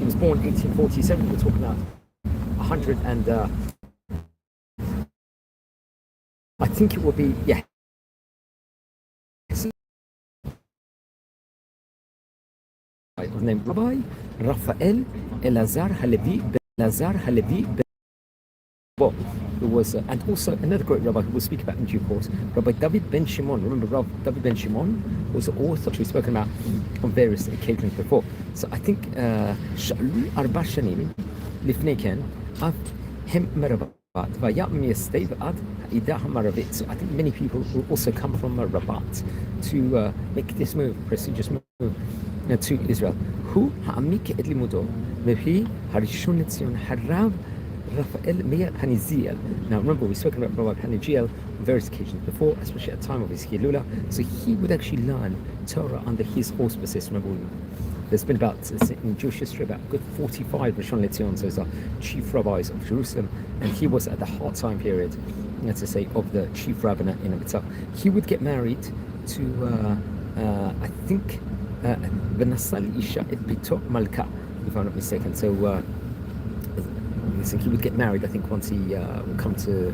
was born 1847. We're talking about 100 and I think it will be, yeah. Named Rabbi Raphael Elazar Halevi. Well, there was, and also another great rabbi who we'll speak about in due course, Rabbi David Ben Shimon. Remember, Rabbi David Ben Shimon was an author we've spoken about on various occasions before. So I think Sha'lu Arba Shanim Lifnei Ken Av Hem Merabat Vaya Miyastei V'ad Ha'ida HaMa'arvit. So I think many people will also come from Rabat to make this move, prestigious move to Israel. Hu Ha'amik Et Limudo Mehi Harishon Letzion Harav Raphael Meir Haniziel. Now remember, we've spoken about Rabbi Haniziel on various occasions before, especially at the time of his Hilula. So he would actually learn Torah under his auspices. Remember, there's been about, in Jewish history, about a good 45 Rishon LeZion, so those are chief rabbis of Jerusalem, and he was at the hard time period, let's say, of the chief rabbinate in itself. He would get married to, I think, V'nasal Isha et Bito Malka, if I'm not mistaken. So he would get married, I think, once he would come to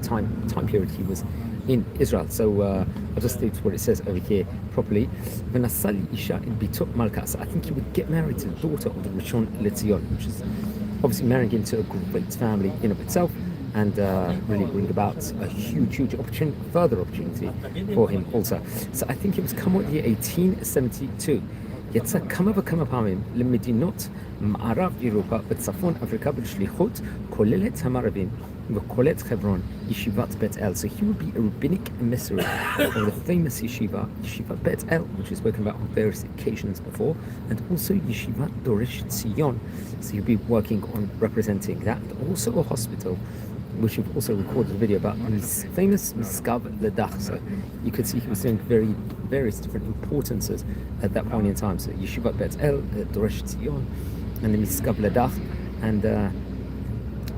time period he was in Israel. So I'll just state what it says over here properly. V'nasal Isha et Bito Malka. So I think he would get married to the daughter of the Rishon LeZion, which is obviously marrying into a great family in of itself, and really bring about a huge opportunity, further opportunity for him also. So I think it was Kamot year 1872. יצא כמה פעמים למדינות מערב אירופה וצפון אפריקה בשליחות כוללת המערבים וכוללת חברון, ישיבת בית אל. So he would be a rabbinic emissary of the famous yeshiva Bet El, which we've spoken about on various occasions before, and also yeshivat Doresh Tzion. So he'll be working on representing that, and also a hospital, which we've also recorded a video about, his famous Miskav Ledach. So you could see he was doing various different importances at that point in time. So Yeshivat Bet El, Doresh Tzion, and the Miskav Ledach, and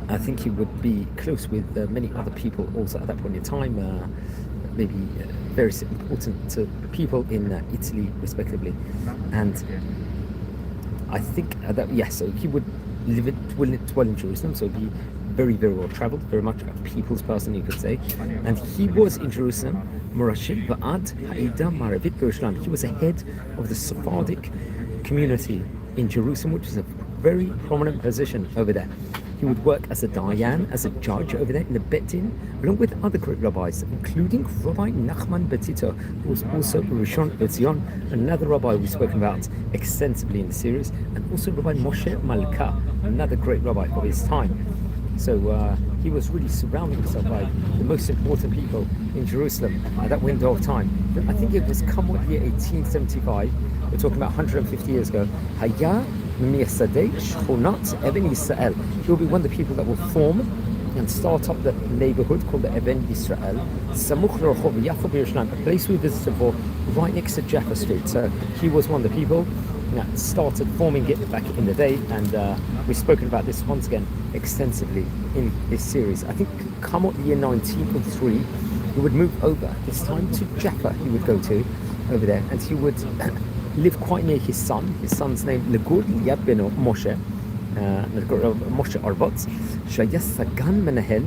I think he would be close with many other people also at that point in time, maybe very important people in Italy respectively. And I think that, so he would live well in Jerusalem, so he'd be very well traveled, very much a people's person, you could say. And he was in Jerusalem, Moroccon Rabbi, העדה המערבית בירושלים. He was the head of the Sephardic community in Jerusalem, which is a very prominent position over there. He would work as a dayan, as a judge over there in the Bet Din, along with other great rabbis, including Rabbi Nachman Betito, who was also Rishon LeZion, another rabbi we've spoken about extensively in the series, and also Rabbi Moshe Malka, another great rabbi of his time. So he was really surrounding himself by the most important people in Jerusalem at that window of time. I think it was Kamot year 1875, we're talking about 150 years ago. Haya Miyassadeh Shchonat Even Yisrael. He will be one of the people that will form and start up the neighborhood called the Even Yisrael, Samuch L'Rachov Yafo Birushlan, a place we visited for, right next to Jaffa Street. So he was one of the people that started forming it back in the day, and we've spoken about this once again extensively in this series. I think come up the year 1903, he would move over, this time to Jaffa he would go to over there, and he would live quite near his son's name Legud Liad Ben Moshe Arvatz, שהיה סגן מנהל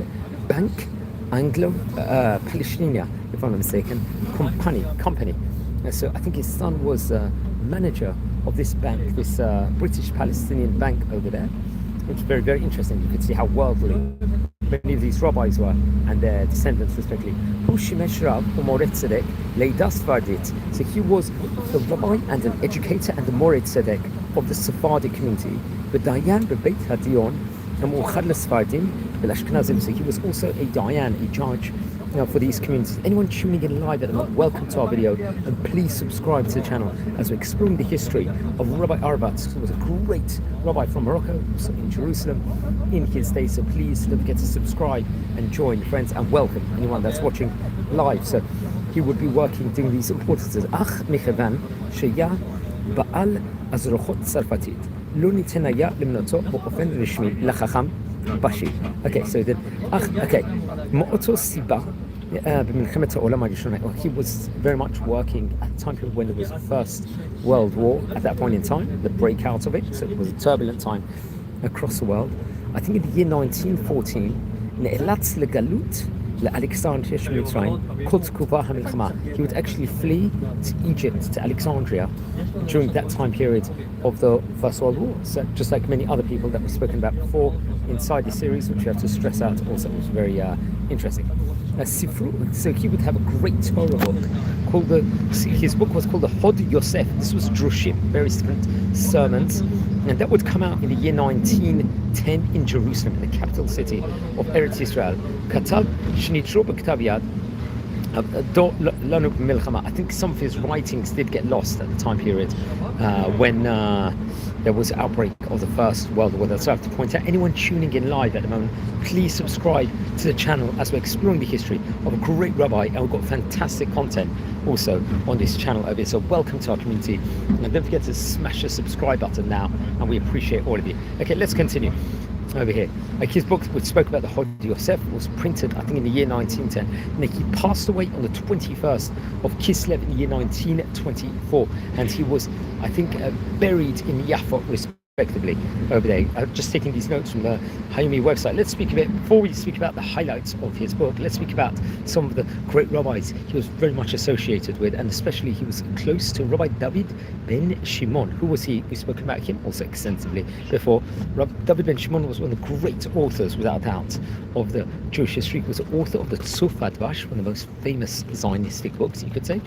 Bank Anglo-Palestinian, if I'm not mistaken, company. So I think his son was manager of this bank, this British Palestinian bank over there, which is very interesting. You could see how worldly many of these rabbis were and their descendants respectively. So he was a rabbi and an educator and a Mored Tzedek of the Sephardic community. B'dayan b'beit hadion and so he was also a dayan, a judge, for these communities. Anyone tuning in live at the moment, welcome to our video, and please subscribe to the channel as we're exploring the history of Rabbi Arvatz, who was a great rabbi from Morocco, so in Jerusalem, in his day. So please don't forget to subscribe and join, friends, and welcome anyone that's watching live. So he would be working, doing these importances. Ach mechavan sheya ba'al azrochot tzarfatit lo niten haya limnoto באופן רשמי לחכם. Okay, so then, מאותו סיבה במלחמת העולם הראשונה. He was very much working at the time period when there was the First World War at that point in time, the breakout of it. So it was a turbulent time across the world. I think in the year 1914, נאלץ לגלות לאלכסנדריה של מצרים כל תקופה המלחמה. He would actually flee to Egypt, to Alexandria, during that time period of the First World War. So just like many other people that we've spoken about before inside the series, which we have to stress out also, was very interesting. So he would have a great Torah book called his book was called the Hod Yosef. This was drushim, various different sermons, and that would come out in the year 1910 in Jerusalem, in the capital city of Eretz Israel. Katav shnitro b'ktav yad. I think some of his writings did get lost at the time period when there was an outbreak of the First World War. So I have to point out, anyone tuning in live at the moment, please subscribe to the channel as we're exploring the history of a great rabbi, and we've got fantastic content also on this channel over here. So welcome to our community, and don't forget to smash the subscribe button now, and we appreciate all of you. Okay, let's continue. Over here, like his book, which spoke about the Hod Yosef, was printed I think in the year 1910, and he passed away on the 21st of Kislev in the year 1924, and he was I think buried in Yaffa respectively over there. Just taking these notes from the Hayumi website. Let's speak a bit, before we speak about the highlights of his book, let's speak about some of the great rabbis he was very much associated with, and especially he was close to Rabbi David ben Shimon. Who was he? We spoke about him also extensively before. Rabbi David ben Shimon was one of the great authors, without doubt, of the Jewish history. He was the author of the Tzuf Advash, one of the most famous Zionistic books, you could say.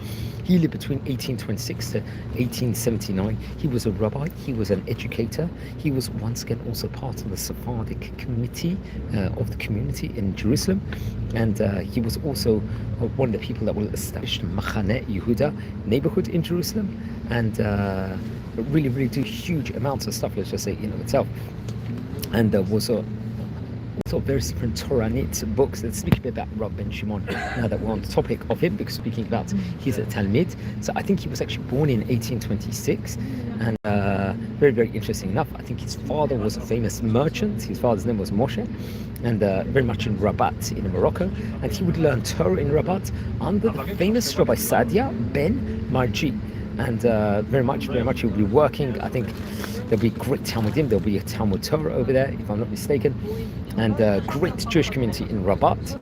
He lived between 1826 to 1879. He was a rabbi, he was an educator, he was once again also part of the Sephardic committee of the community in Jerusalem, and he was also one of the people that will establish the Machane Yehuda neighborhood in Jerusalem, and really do huge amounts of stuff, let's just say, in of itself. And was also various different Toranit books. Let's speak a bit about Rabbi ben Shimon now that we're on the topic of him, because speaking about he's a Talmid. So I think he was actually born in 1826, and very interesting enough, I think his father was a famous merchant. His father's name was Moshe, and very much in Rabat in Morocco, and he would learn Torah in Rabat under the famous Rabbi Sadia ben Marji, and very much he would be working. I think there'll be great Talmudim, there'll be a Talmud Torah over there, if I'm not mistaken, and great Jewish community in Rabat.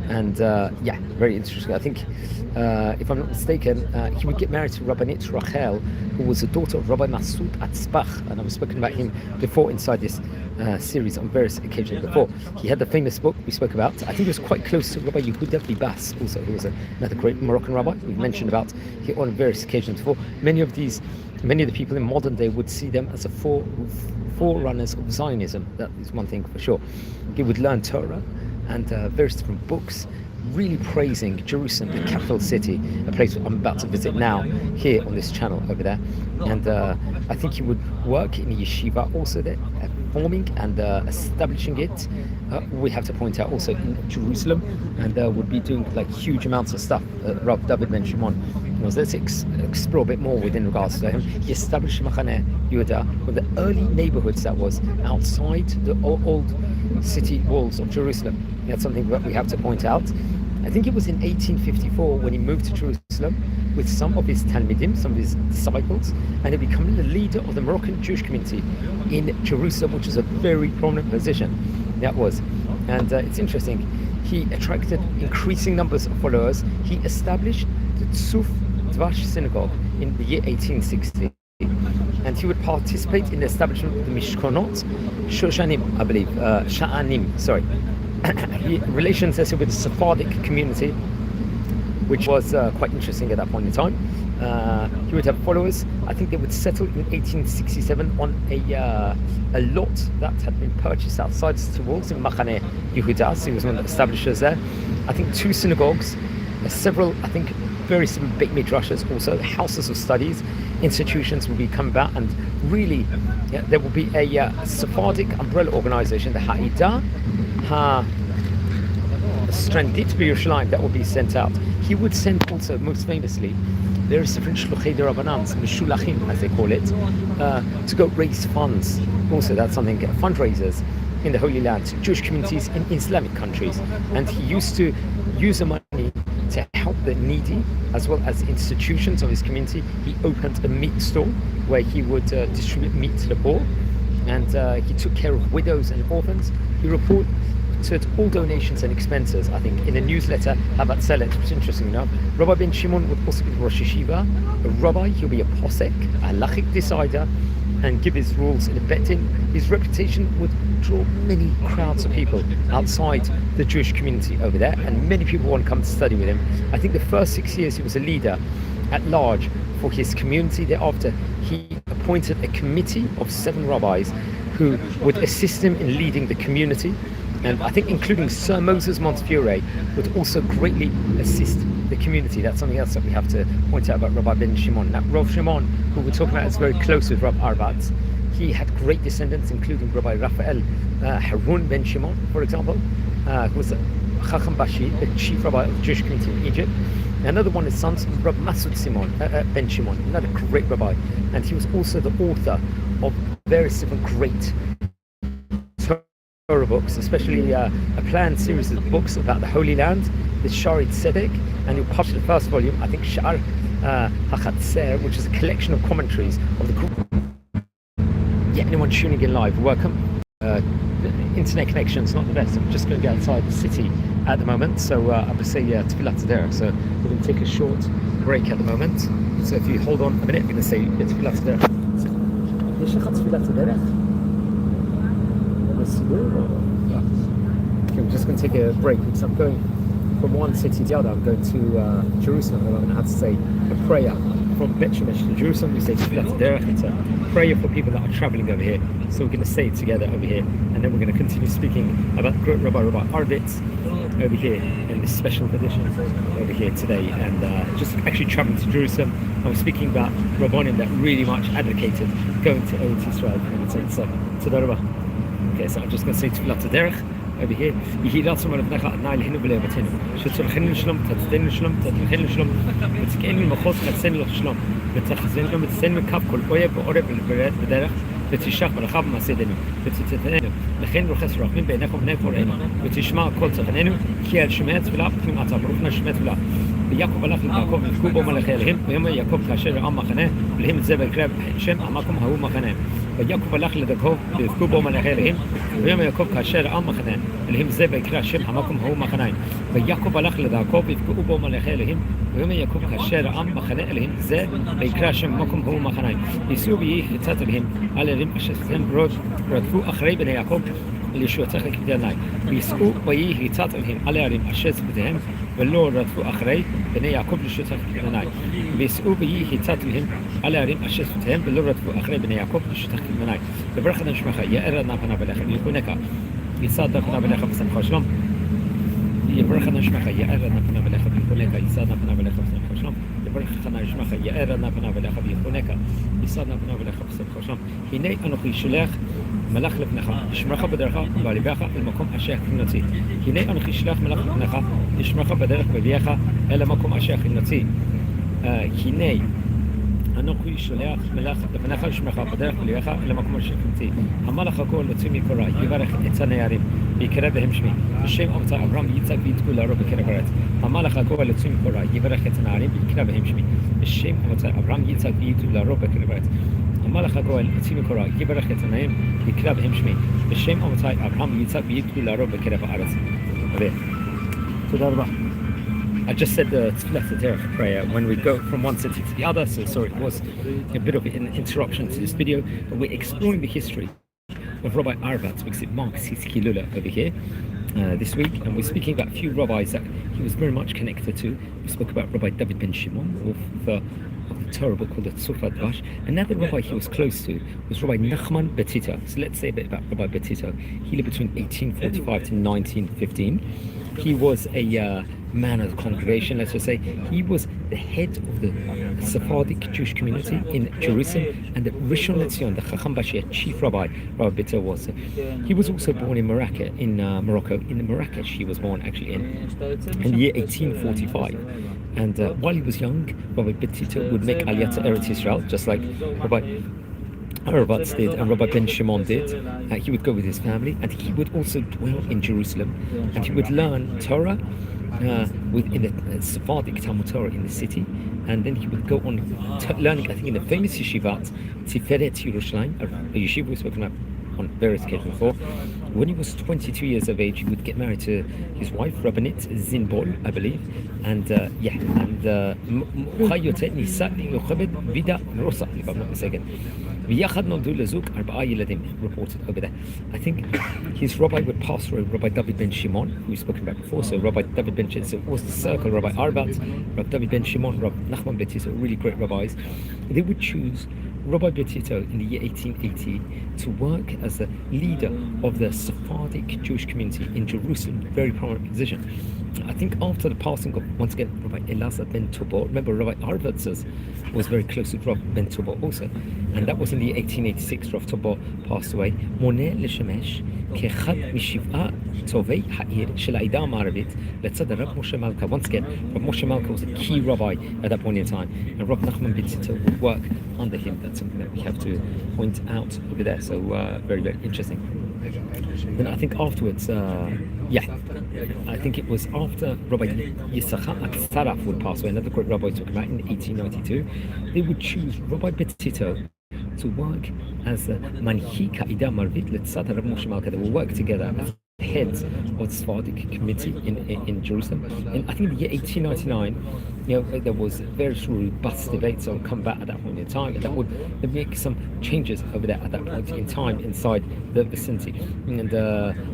And very interesting. I think, if I'm not mistaken, he would get married to Rabbanit Rachel, who was the daughter of Rabbi Masoud Atzbach, and I've spoken about him before inside this series on various occasions before. He had the famous book we spoke about. I think he was quite close to Rabbi Yehuda Bibas also, who was another great Moroccan rabbi we've mentioned about here on various occasions before. Many of the people in modern day would see them as a forerunners of Zionism. That is one thing for sure. He would learn Torah and various different books, really praising Jerusalem, the capital city, a place I'm about to visit now here on this channel over there. And I think he would work in a yeshiva also there, forming and establishing it. We have to point out also in Jerusalem, and would be doing like huge amounts of stuff. Rabbi David ben Shimon. Let's explore a bit more within regards to him. He established Machane Yehuda, one of the early neighborhoods that was outside the old city walls of Jerusalem. That's something that we have to point out. I think it was in 1854 when he moved to Jerusalem with some of his Talmidim, some of his disciples, and he became the leader of the Moroccan Jewish community in Jerusalem, which is a very prominent position. That was. And it's interesting, he attracted increasing numbers of followers. He established the Tzuf Dvash synagogue in the year 1860. And he would participate in the establishment of the Mishkonot Shoshanim, I believe, Sha'anim, sorry. Relations with the Sephardic community, which was quite interesting at that point in time. He would have followers. I think they would settle in 1867 on a lot that had been purchased outside the city walls in Machane Yehuda. So he was one of the establishers there. I think 2 synagogues, several, I think, very similar Beit Midrashes, also houses of studies, institutions will be coming about, and really there will be a Sephardic umbrella organization, the Ha'ida Strandit Birushline, that will be sent out. He would send also, most famously, various different Shluchei Rabbanans, Mishulachim as they call it, to go raise funds. Also, that's something, fundraisers, in the Holy Land, Jewish communities in Islamic countries, and he used to use the money to help the needy as well as institutions of his community. He opened a meat stall where he would distribute meat to the poor, and he took care of widows and orphans. He reported all donations and expenses, I think, in a newsletter Arvatz Z'tl, which is interesting enough. Rabbi Ben Shimon would also be Rosh Yeshiva, a rabbi. He'll be a posek, a halachic decider, and give his rules in a betin. His reputation would draw many crowds of people outside the Jewish community over there, and many people want to come to study with him. I think the first 6 years he was a leader at large for his community. Thereafter, he appointed a committee of 7 rabbis who would assist him in leading the community. And I think including Sir Moses Montefiore would also greatly assist the community. That's something else that we have to point out about Rabbi Ben Shimon. Now, Rav Shimon, who we're talking about, is very close with Rav Arvatz. He had great descendants, including Rabbi Raphael Harun Ben Shimon, for example, who was Chacham Bashi, the chief rabbi of the Jewish community in Egypt. Another one is sons of Rabbi Masud Ben Shimon, another great rabbi. And he was also the author of various different great books, especially a planned series of books about the Holy Land, the Shari Tzedek, and he'll publish the first volume, I think, Sha'ar HaChatzer, which is a collection of commentaries of the Quran. Yeah, anyone tuning in live, welcome. The internet connection's not the best. I'm just going to go outside the city at the moment, so I would say Tfilat there. So we're going to take a short break at the moment. So if you hold on a minute, I'm going to say Tfilat there. Okay, I'm just going to take a break because I'm going from one city to the other. I'm going to Jerusalem, and I'm going to have to say a prayer from Bet Shemesh to Jerusalem. We say Tfilat Derech. It's a prayer for people that are traveling over here. So we're going to say it together over here, and then we're going to continue speaking about great Rabbi Arvatz over here in this special edition over here today, and just actually traveling to Jerusalem. And we're speaking about Rabbonim that really much advocated going to Eretz Yisrael. So Toda Rabba. Okay, so I'm just going to say Tfilat Derech over here. Yehi ratzon v'levnecha adnai lehinu v'levatenu. Shetzorchenu l'shlom, tatztenu l'shlom, tatztenu l'shlom, v'tzikenu l'machos chatzenu l'shlom, v'tzachzenu v'tzenu kav kol oyev v'orev v'veret v'derech, ותשח מלאכה במעשינו, ותצאתנו, לכן רוחס רחמים בעיניך ובני פורענו, ותשמע כל צרכננו, כי על שמי התפילה פתחים עצה, ברוך נא שמי תפילה. ויעקב הלך ליעקב ויבכו בו מלאכי אלוהים, ויאמר יעקב כאשר ראה מחנה, ולהם את זה ויקרא שם המקום ההוא מחנה. ויעקב הלך לדרכו ויבכו בו מלאכי אלוהים, ויאמר יעקב כאשר ראה מחנה, ולהם זה ויקרא שם המקום ההוא מחנה. ויעקב הלך לדרכו ויבכו בו מלאכי אלוהים, ויאמר יעקב כאשר ראה מחנה אלוהים זה ויקרא שם המקום ההוא מחנה. ייסעו ויהי חצת אלוהים על אלוהים אשר הם רדפו אחרי בני יעקב לישועתך לכבדי עיני. וייסעו ויהי חצת אלוהים על הערים אשר שפתיהם ולא רדפו אחרי בני יעקב לישועתך לכבדי עיני. וייסעו ויהי חצת אלוהים על הערים אשר שפתיהם ולא רדפו אחרי בני יעקב לישועתך לכבדי עיני. וברך אדם שמך יאר אדוני פניו אליך ויחונך יסעד פניו אליך ושמחה שלום. יברך אדוני שמך יאר אדוני פניו אליך ויחונך יסעד פניו אליך ושמחה שלום. יברך אדוני שמך יאר אדוני פניו אליך ויחונך יסעד פניו אליך ושמחה שלום. הנה אנוכי שולח מלאך לפניך, ישמרך בדרך ויביאך אל מקום אשר הכנתי. הנה אנוכי שולח מלאך לפניך, ישמרך בדרך ויביאך אל המקום אשר הכנתי. הנה אנוכי שולח מלאך לפניך, ישמרך בדרך ויביאך אל המקום אשר הכנתי. המלאך הכל יוצא מקוראי, יברך את הנערים ויקרא בהם שמי. בשם אבותי אברהם יצחק ויתקו לערוב בקרב הארץ. המלאך הכל יוצא מקוראי, יברך את הנערים ויקרא בהם שמי. בשם אבותי אברהם יצחק ויתקו לערוב בקרב הארץ. המלאך הגואל יוצא מקוראי, יברך את הנערים ויקרא בהם שמי. בשם אבותי אברהם יצחק ויתקו לערוב בקרב הארץ. תודה רבה. I just said the Tfilat Derech prayer when we go from one city to the other, so sorry, it was a bit of an interruption to this video, but we're exploring the history of Rabbi Arvatz because it marks his Hilula over here this week, and we're speaking about a few rabbis that he was very much connected to. We spoke about Rabbi David Ben Shimon of the Torah book called the Tzufat Vash. Another rabbi he was close to was Rabbi Nachman Betito. So let's say a bit about Rabbi Betito. He lived between 1845 to 1915. He was a man of the congregation, let's just say. He was the head of the Sephardic Jewish community in Jerusalem, and the Rishon LeZion, the Chacham Bashi, chief rabbi, Rabbi Betito was. He was also born in Morocco. In Marrakesh he was born actually in the year 1845. And while he was young, Rabbi Betito would make Aliyah to Eretz Yisrael, just like Rabbi Arovatz did, and Rabbi Ben Shimon did. He would go with his family, and he would also dwell in Jerusalem, and he would learn Torah within the Sephardic Talmud Torah in the city, and then he would go on learning, I think, in the famous yeshivat Tiferet Yerushalayim, a yeshiva we've spoken about on various occasions before. When he was 22 years of age, he would get married to his wife, Rabbinit Zinbol, I believe, and Vida Rosa, if I'm not mistaken. Reported over there. I think his rabbi would pass away, Rabbi David Ben Shimon, who we've spoken about before. So Rabbi David Ben Shimon, so it was the circle, Rabbi Arvatz, Rabbi David Ben Shimon, Rabbi Nachman Ben Tito, really great rabbis. They would choose Rabbi Ben Tito in the year 1880 to work as the leader of the Sephardic Jewish community in Jerusalem, very prominent position. I think after the passing of, once again, Rabbi Elazar Ben Tubor, remember Rabbi Arvatz was very close to Rabbi Ben Tubor also, and that was in the year 1886. Rabbi Tubor passed away. Moneh Leshemesh כאחד משבעה טובי העיר של העדה המערבית לצד הרב משה מלכה. Once again, Rabbi Moshe Malka was a key rabbi at that point in time, and Rabbi Nachman Ben Z'tl would work under him. That's something that we have to point out over there. So very, very interesting. Then I think afterwards, I think it was after Rabbi Yisachar Atzaraf would pass away, another great rabbi talking about in 1892, they would choose Rabbi Ben Tito to work as a Manhik Ha'ida Marvit Letzad Rav Moshe Malka. They will work together as heads of the Sephardic committee in Jerusalem. And I think in the year 1899, there was various robust debates on combat at that point in time, and that would make some changes over there at that point in time inside the vicinity. And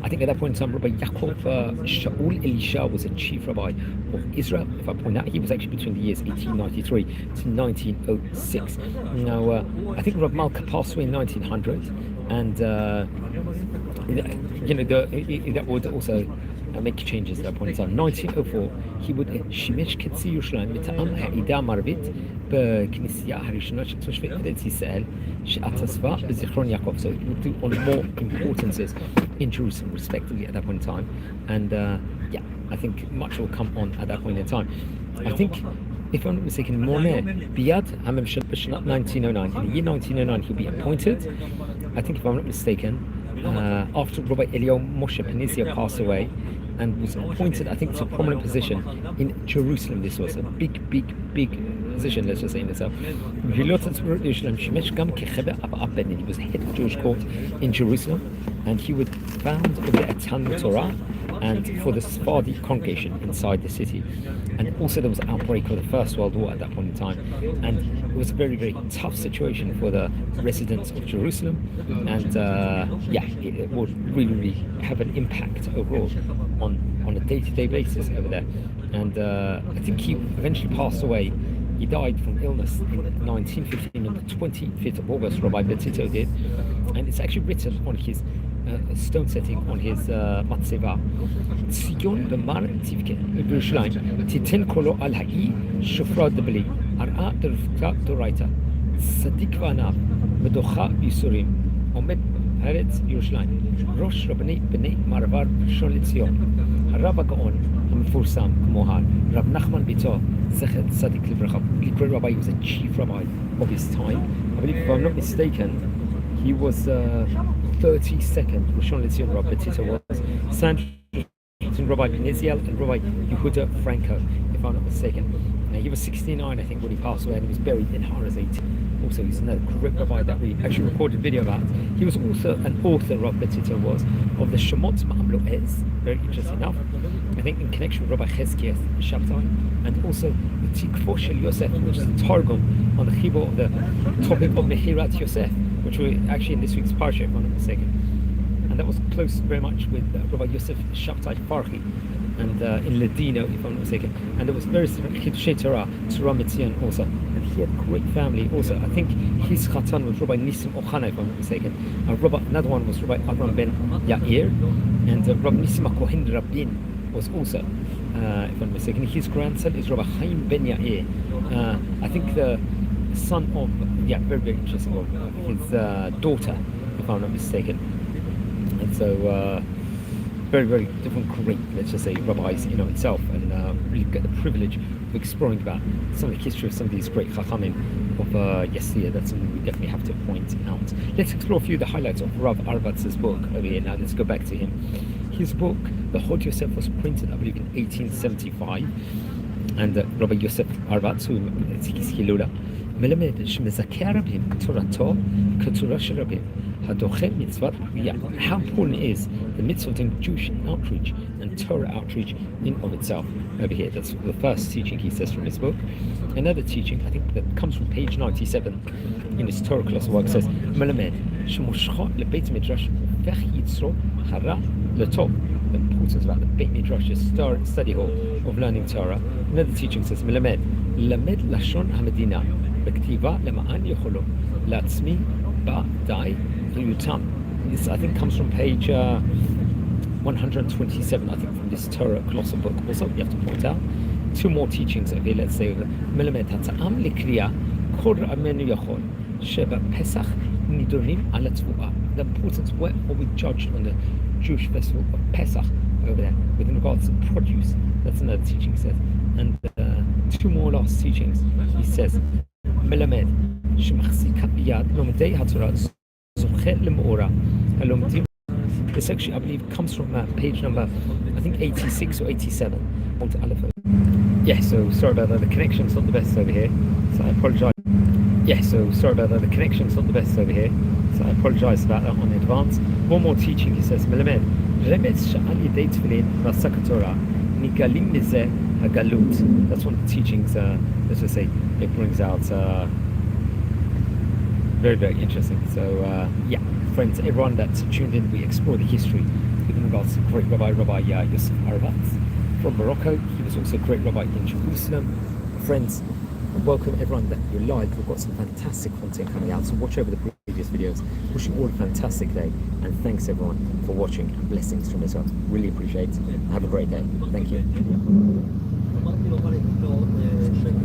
I think at that point in time, Rabbi Yaakov Shaul Elisha was a chief rabbi of Israel. If I point out, he was actually between the years 1893 to 1906. Now, I think Rav Malka passed away in 1900, and that would also make changes at that point in time. 1904, he would שימש כצי ירושלים מטעם העדה המערבית בכנסייה הראשונה של תושבי ארץ ישראל שהתאספה בזיכרון יעקב. So he would do on more importances in Jerusalem respectively at that point in time, and I think much will come on at that point in time. I think, if I'm not mistaken, Moneh Biyad HaMemshel בשנת 1909. In the year 1909, he'll be appointed, I think if I'm not mistaken, after Rabbi Eliyahu Moshe Penizia passed away, and was appointed, I think, to a prominent position in Jerusalem. This was a big position, let's just say, in itself. He was head of Jewish court in Jerusalem, and he would found over there a Talmud Torah and for the Sephardi congregation inside the city. And also there was an outbreak of the First World War at that point in time, and it was a very, very tough situation for the residents of Jerusalem, and it would really have an impact overall on a day-to-day basis over there. And I think he eventually passed away. He died from illness in 1915 on the 25th of August, Rabbi Ben Tito did, and it's actually written on his stone setting on his matzeva. ציון במר תבכה בירושלים, תיתן קולו על האי שופרה דבלי, ארעה דרבקה דורייתא, צדיק ועניו, מדוחה בייסורים, עומד ארץ ירושלים, ראש רבני בני מערבר ראשון לציון, הרב הגאון המפורסם כמו רב נחמן ביתו, זכר צדיק לברכה. The great rabbi, he was a chief rabbi of his time. I believe, if I'm not mistaken, he was 32nd Roshon LeZion Rabbi Tito was between Rabbi Beneziel and Rabbi Yehuda Franco, if I'm not mistaken. He was 69, I think, when he passed away, and he was buried in Har HaZeit. Also, he's another great rabbi that we actually recorded a video about. He was also an author, Rabbi Tito was, of the Shemot Ma'am Lo'ez, very interesting enough, I think, in connection with Rabbi Chezkiah Shabtai, and also the Tikvo Shel Yosef, which is the Targum on the Chibur of the topic of Mechirat Yosef, which we're actually in this week's parsha, if I'm not mistaken. And that was close very much with Rabbi Yosef Shabtai Farhi, and in Ladino, if I'm not mistaken. And there was very Chidushei Torah, Torah Mitzion also. And he had a great family also. I think his Chatan was Rabbi Nissim Ochana, if I'm not mistaken. Another one was Rabbi Avram Ben Yair, and Rabbi Nissim Kohen Rabin was also, if I'm not mistaken. His grandson is Rabbi Chaim Ben Yair. I think the son of, very, very interesting, of his daughter, if I'm not mistaken. And so, very, very different, great, let's just say, rabbis in itself, and really get the privilege of exploring about some of the history of some of these great chachamim of yesterday. That's something we definitely have to point out. Let's explore a few of the highlights of Rabbi Arvatz's book over here. Now let's go back to him. His book, the Hod Yosef, was printed, I believe, in 1875, and Rabbi Yosef Arvatz, who is Hilula, מלמד שמזכה רבים תורתו כתורה של רבים הדוחה מצוות קביעה. How important is the mitzvah of doing Jewish outreach and Torah outreach in of itself over here? That's the first teaching he says from his book. Another teaching, I think, that comes from page 97 in his Torah class work says מלמד שמושכו לבית מדרש הופך יצרו הרע לטוב. The importance about the Beit Midrash, study hall of learning Torah. Another teaching says מלמד למד לשון המדינה בכתיבה למען יכולו לעצמי בעדי ויותם. This, I think, comes from page 127, I think, from this Torah colossal book. Also, you have to point out two more teachings over here. Let's say מלמד הטעם לקריאה כל רעמנו יכול שבפסח נידונים על התבואה. The importance of what we judged on the Jewish festival of Pesach over there with regards to produce. That's another teaching he says. And two more last teachings he says מלמד שמחזיקה ביד לומדי התורה זוכה למאורה הלומדים. This actually, I believe, comes from page number, I think, 86 or 87. Yeah, so sorry about that, the connection's not the best over here, so I apologize. Yeah, so sorry about that, the connection's not the best over here, so I apologize about that on advance. One more teaching, he says מלמד רמז שעל ידי תפילין ועסק התורה נגלים מזה הגלות. That's one of the teachings, let's just say, it brings out very, very interesting. So yeah, friends, everyone that's tuned in, we explore the history with regards to great Rabbi Yosef Arvatz from Morocco. He was also a great rabbi in Jerusalem. Friends, welcome everyone that you're live. We've got some fantastic content coming out, so watch over the previous videos. Wish you all a fantastic day, and thanks everyone for watching, and blessings from Israel. Really appreciate it. Have a great day. Thank you.